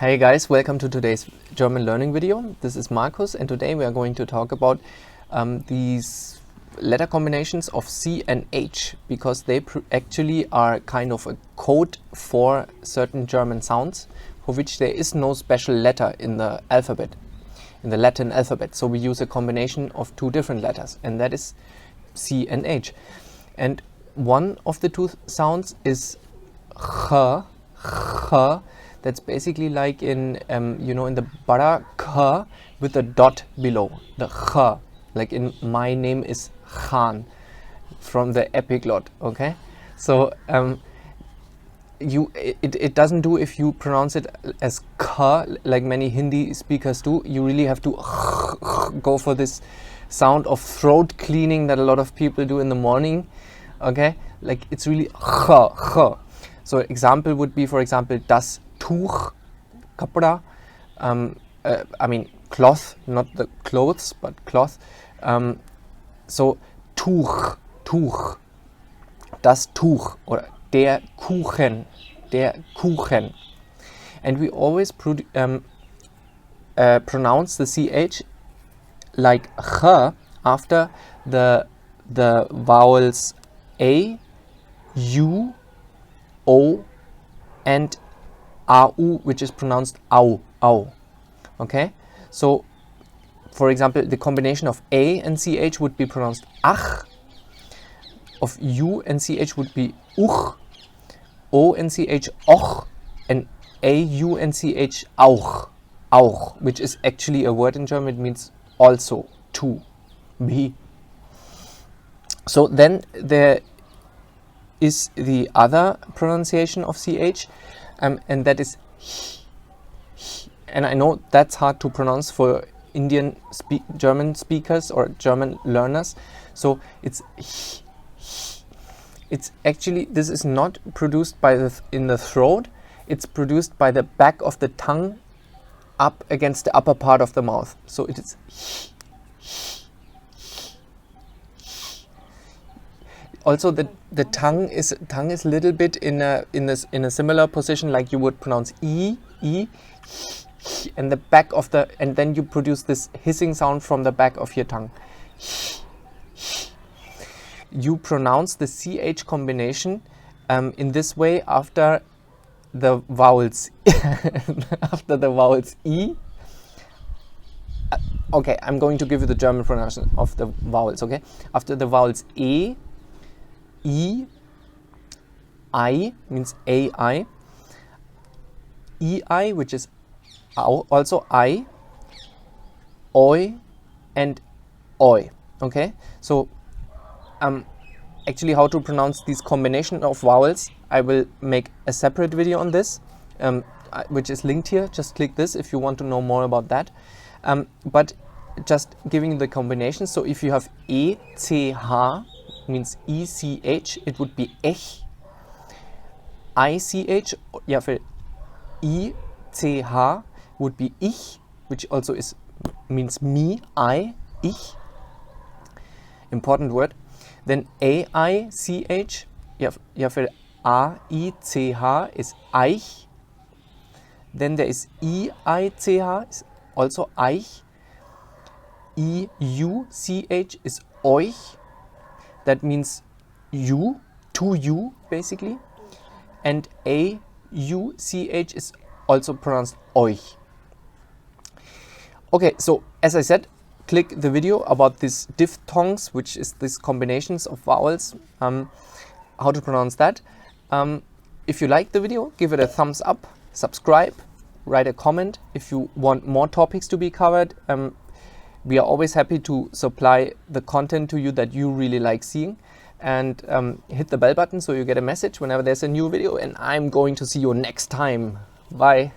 Hey guys, welcome to today's German learning video. This is Markus and today we are going to talk about these letter combinations of C and H because they actually are kind of a code for certain German sounds for which there is no special letter in the alphabet, in the Latin alphabet. So we use a combination of two different letters and that is C and H. And one of the two sounds is ch. That's basically like in, in the bara k with a dot below, the ch, like in my name is Khan from the epiglot, okay? So it doesn't do if you pronounce it as k, like many Hindi speakers do. You really have to go for this sound of throat cleaning that a lot of people do in the morning, okay? Like it's really ch. So example would be, for example, das Tuch, kapra, I mean cloth, not the clothes, but cloth. So Tuch, das Tuch, or der Kuchen. And we always pronounce the CH like ch after the vowels A, U, O, and AU, which is pronounced au. Okay, so for example, the combination of A and CH would be pronounced ach, of U and CH would be uch, O and CH och, and AU and CH auch, which is actually a word in German. It means also, to, be. So then there is the other pronunciation of CH, and that is and I know that's hard to pronounce for Indian German speakers or German learners. So it's actually, this is not produced by in the throat. It's produced by the back of the tongue up against the upper part of the mouth. So it is. Also, the tongue is a little bit in a similar position like you would pronounce e, and the back of and then you produce this hissing sound from the back of your tongue. You pronounce the CH combination in this way after the vowels E. Okay, I'm going to give you the German pronunciation of the vowels. Okay, after the vowels E, I means AI, EI, which is also I, oi, and oi. Okay, so actually how to pronounce these combination of vowels, I will make a separate video on this, which is linked here. Just click this if you want to know more about that. But just giving the combination. So if you have ECH, means ECH, it would be ech. ICH, yeah, for ICH would be ich, which also means me, I, ich. Important word. Then AICH, yeah, for AICH is eich. Then there is EICH, is also eich. EUCH is euch. That means you, to you, basically. And AUCH is also pronounced euch. Okay, so as I said, click the video about these diphthongs, which is these combinations of vowels, how to pronounce that. If you like the video, give it a thumbs up, subscribe, write a comment. If you want more topics to be covered, we are always happy to supply the content to you that you really like seeing. And hit the bell button so you get a message whenever there's a new video. And I'm going to see you next time. Bye.